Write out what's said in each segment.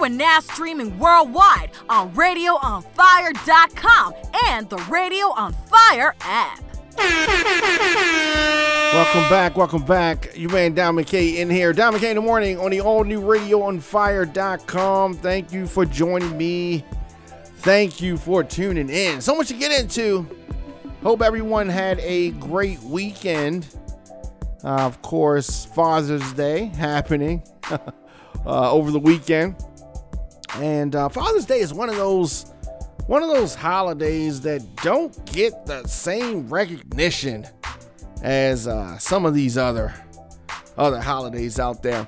are now streaming worldwide on RadioOnFire.com and the Radio on Fire app. Welcome back. You man, Don McKay in here. Don McKay in the morning on the all-new RadioOnFire.com. Thank you for joining me. Thank you for tuning in. So much to get into. Hope everyone had a great weekend. Of course, Father's Day happening over the weekend. And Father's Day is one of those holidays that don't get the same recognition as some of these other holidays out there.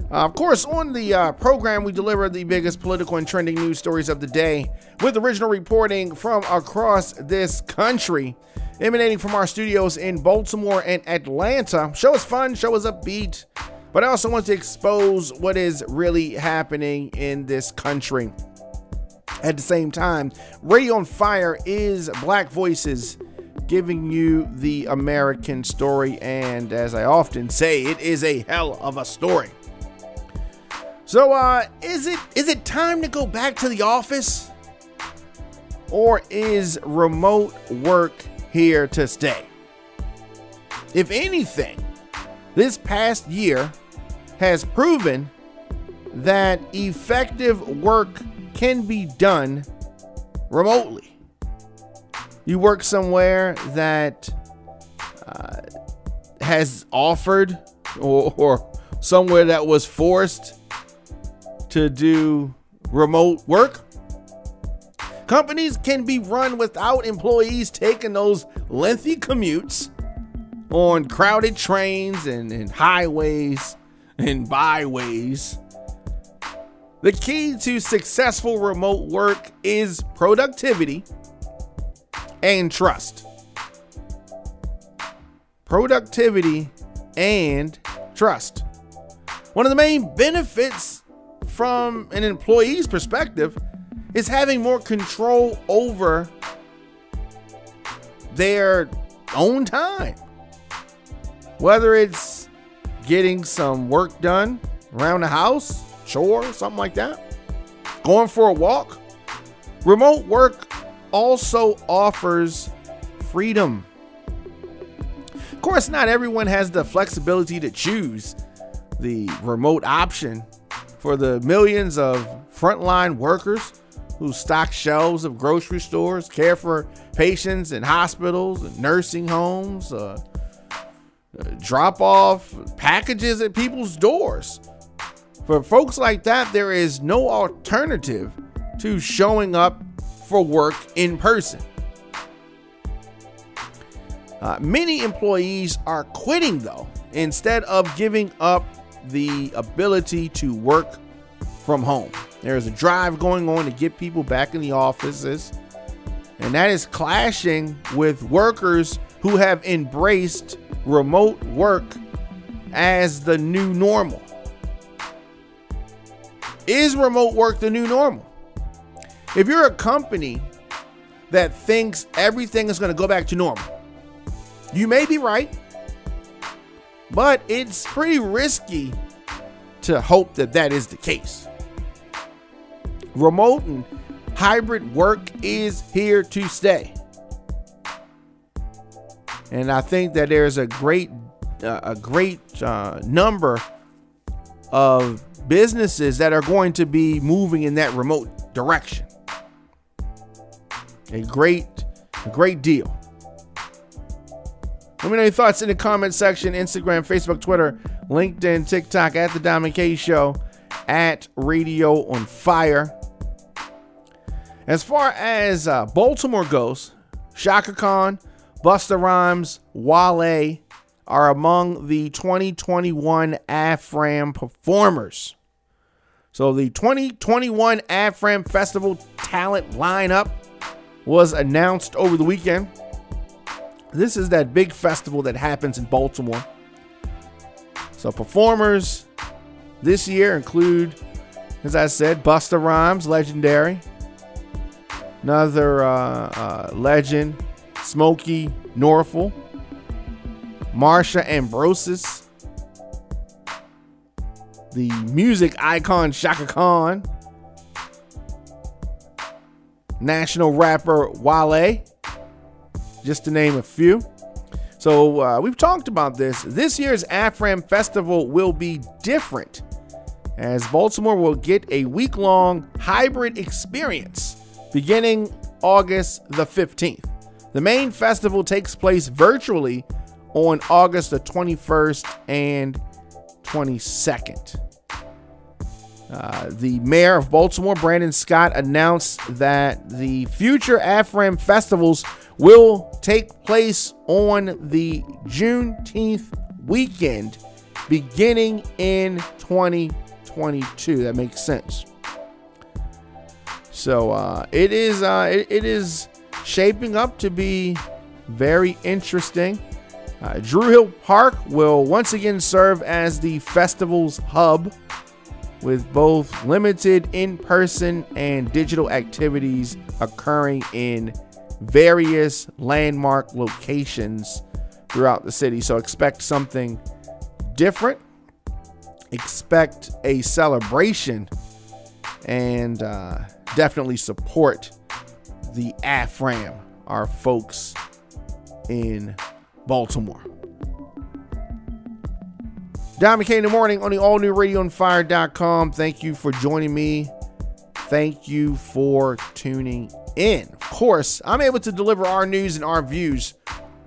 Of course, on the program, we deliver the biggest political and trending news stories of the day with original reporting from across this country, emanating from our studios in Baltimore and Atlanta. Show is fun, show is upbeat, but I also want to expose what is really happening in this country. At the same time, Radio on Fire is Black voices giving you the American story, and as I often say, it is a hell of a story. So, is it time to go back to the office, or is remote work here to stay? If anything, this past year has proven that effective work can be done remotely. You work somewhere that has offered or somewhere that was forced to do remote work. Companies can be run without employees taking those lengthy commutes on crowded trains and highways and byways. The key to successful remote work is productivity and trust. Productivity and trust. One of the main benefits from an employee's perspective is having more control over their own time. Whether it's getting some work done around the house, chore, something like that, going for a walk. Remote work also offers freedom. Of course, not everyone has the flexibility to choose the remote option. For the millions of frontline workers who stock shelves of grocery stores, care for patients in hospitals and nursing homes, drop off packages at people's doors. For folks like that, there is no alternative to showing up for work in person. Many employees are quitting, though, instead of giving up the ability to work from home. There's a drive going on to get people back in the offices, and that is clashing with workers who have embraced remote work as the new normal. Is remote work the new normal? If you're a company that thinks everything is going to go back to normal, you may be right, but it's pretty risky to hope that that is the case. Remote and hybrid work is here to stay. And I think that there's a great number of businesses that are going to be moving in that remote direction. A great deal. Let me know your thoughts in the comment section. Instagram, Facebook, Twitter, LinkedIn, TikTok, at The Don McKay Show, at Radio on Fire. As far as Baltimore goes, Chaka Khan, Busta Rhymes, Wale are among the 2021 AFRAM performers. So the 2021 AFRAM Festival talent lineup was announced over the weekend. This is that big festival that happens in Baltimore. So performers this year include, as I said, Busta Rhymes, legendary. Another legend, Smokey Norfolk. Marsha Ambrosius. The music icon Chaka Khan. national rapper Wale, just to name a few. So we've talked about this. This year's AFRAM Festival will be different, as Baltimore will get a week-long hybrid experience beginning August the 15th. The main festival takes place virtually on August the 21st and 22nd. The mayor of Baltimore, Brandon Scott, announced that the future AFRAM festivals will take place on the Juneteenth weekend beginning in 2022. That makes sense. So it is shaping up to be very interesting. Drew Hill Park will once again serve as the festival's hub, with both limited in-person and digital activities occurring in various landmark locations throughout the city. So expect something different, expect a celebration, and definitely support the AFRAM, our folks in Baltimore. Don McKay in the morning on the all-new RadioOnFire.com. Thank you for joining me. Thank you for tuning in. Of course, I'm able to deliver our news and our views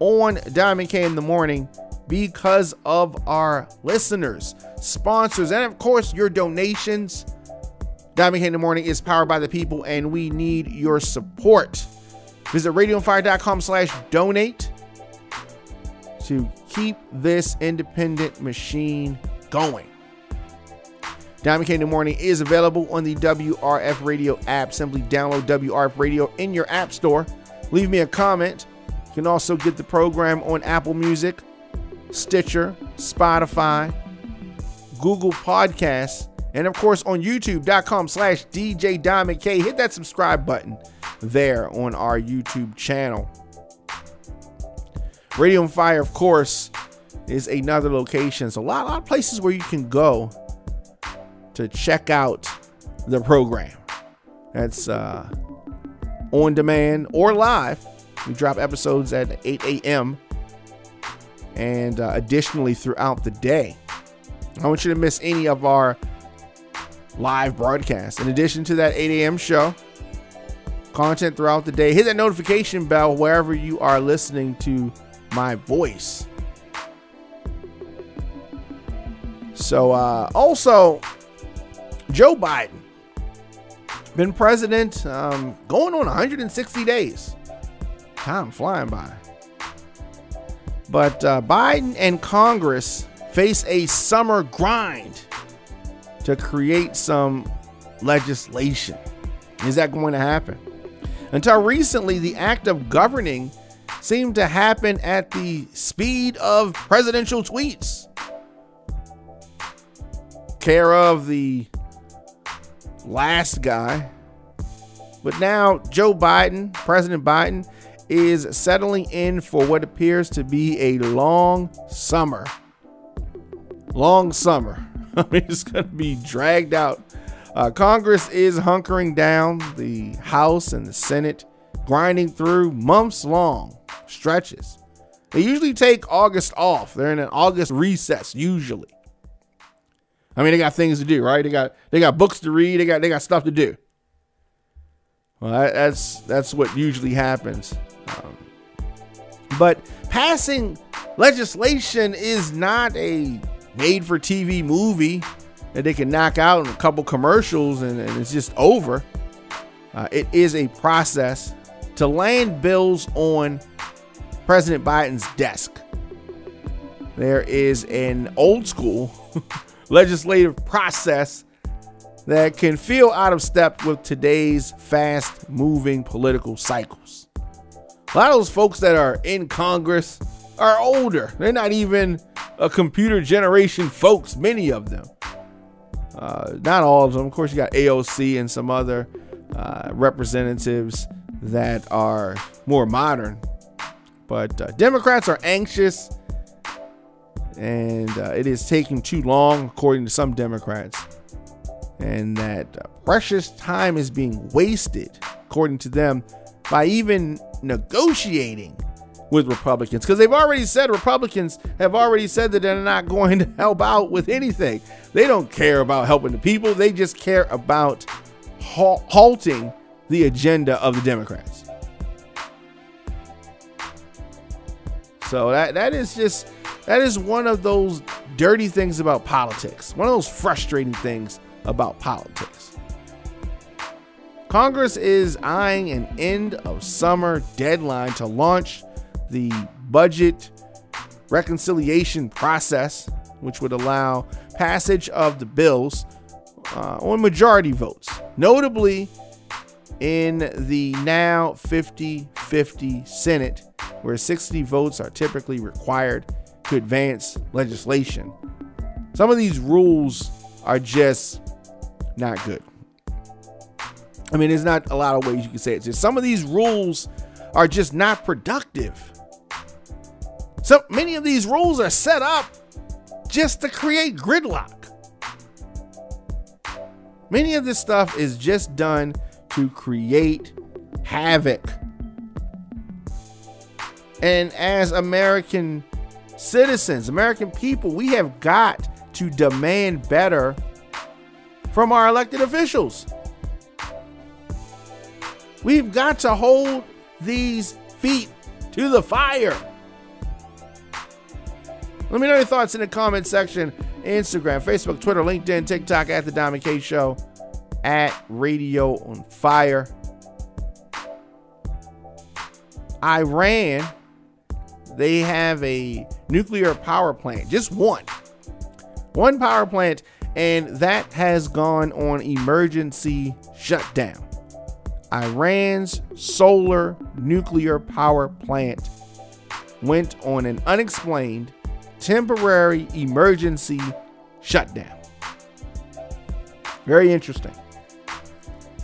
on Don McKay in the morning because of our listeners, sponsors, and of course, your donations. Don McKay in the morning is powered by the people, and we need your support. Visit RadioOnFire.com/donate to keep this independent machine going. Don McKay in the morning is available on the WRF Radio app. Simply download WRF Radio in your app store. Leave me a comment. You can also get the program on Apple Music, Stitcher, Spotify, Google Podcasts, and of course on YouTube.com/DJ Don McKay. Hit that subscribe button there on our YouTube channel. Radio on Fire, of course, is another location. So a lot of places where you can go to check out the program. That's on demand or live. We drop episodes at 8 a.m. and additionally throughout the day. I don't want you to miss any of our live broadcasts. In addition to that 8 a.m. show, content throughout the day. Hit that notification bell wherever you are listening to my voice. So also, Joe Biden, been president going on 160 days. Time flying by. But Biden and Congress face a summer grind to create some legislation. Is that going to happen? Until recently, the act of governing seemed to happen at the speed of presidential tweets. Care of the last guy. But now Joe Biden, President Biden, is settling in for what appears to be a long summer. Long summer. I mean, it's going to be dragged out. Congress is hunkering down. The House and the Senate grinding through months-long stretches. They usually take August off. They're in an August recess usually. I mean, they got things to do, right? They got books to read. They got stuff to do. Well, that's what usually happens. But passing legislation is not a made-for-TV movie that they can knock out in a couple commercials and it's just over. It is a process to land bills on President Biden's desk. There is an old school legislative process that can feel out of step with today's fast-moving political cycles. A lot of those folks that are in Congress are older. They're not even a computer generation folks, many of them. Not all of them. Of course, you got AOC and some other representatives that are more modern. But Democrats are anxious, and it is taking too long, according to some Democrats. and that precious time is being wasted, according to them, by even negotiating with Republicans, because Republicans have already said that they're not going to help out with anything. They don't care about helping the people. They just care about halting the agenda of the Democrats. So that is one of those dirty things about politics. One of those frustrating things about politics. Congress is eyeing an end of summer deadline to launch the budget reconciliation process, which would allow passage of the bills on majority votes, notably in the now 50-50 Senate, where 60 votes are typically required to advance legislation. Some of these rules are just not good. I mean, there's not a lot of ways you can say it. Just some of these rules are just not productive. So many of these rules are set up just to create gridlock. Many of this stuff is just done to create havoc. And as American citizens, American people, we have got to demand better from our elected officials. We've got to hold these feet to the fire. Let me know your thoughts in the comment section. Instagram, Facebook, Twitter, LinkedIn, TikTok at The Diamond K Show, at Radio on Fire. Iran, they have a nuclear power plant, just one power plant, and that has gone on emergency shutdown. Iran's solar nuclear power plant went on an unexplained temporary emergency shutdown. Very interesting.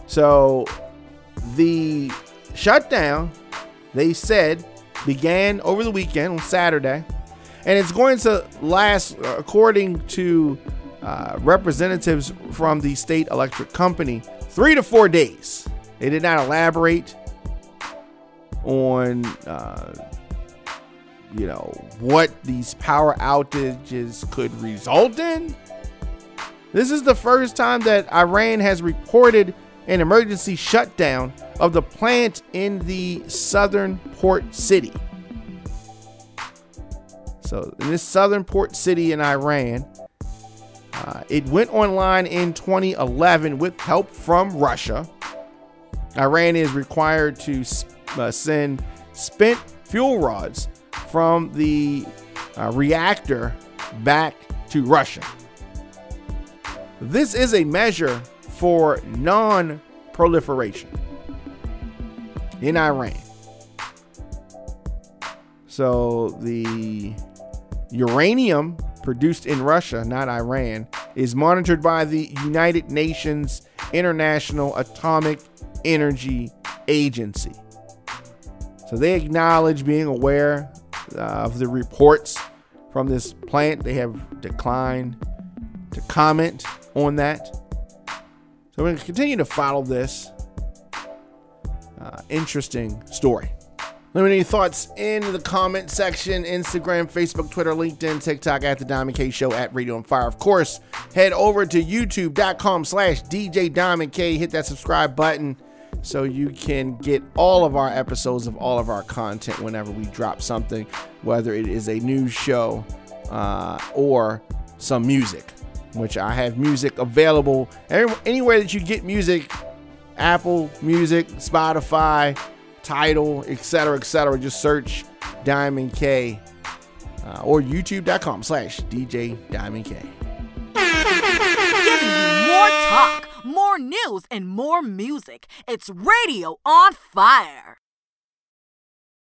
So the shutdown, they said, began over the weekend on Saturday, and it's going to last, according to representatives from the state electric company, 3 to 4 days. They did not elaborate on what these power outages could result in. This is the first time that Iran has reported an emergency shutdown of the plant in the southern port city. So in this southern port city in Iran, it went online in 2011 with help from Russia. Iran is required to send spent fuel rods from the reactor back to Russia. This is a measure for non-proliferation in Iran. So the uranium produced in Russia, not Iran, is monitored by the United Nations International Atomic Energy Agency. So they acknowledge being aware of the reports from this plant. They have declined to comment on that. So we're going to continue to follow this interesting story. Let me know your thoughts in the comment section. Instagram, Facebook, Twitter, LinkedIn, TikTok at The Diamond K Show, at Radio on Fire. Of course, head over to youtube.com/DJ Diamond K. Hit that subscribe button so you can get all of our episodes of all of our content whenever we drop something, whether it is a news show or some music, which I have music available anywhere that you get music. Apple Music, Spotify, Tidal, etc., etc. Just search Diamond K or youtube.com/DJ Diamond K. Giving you more talk, more news, and more music. It's Radio on Fire.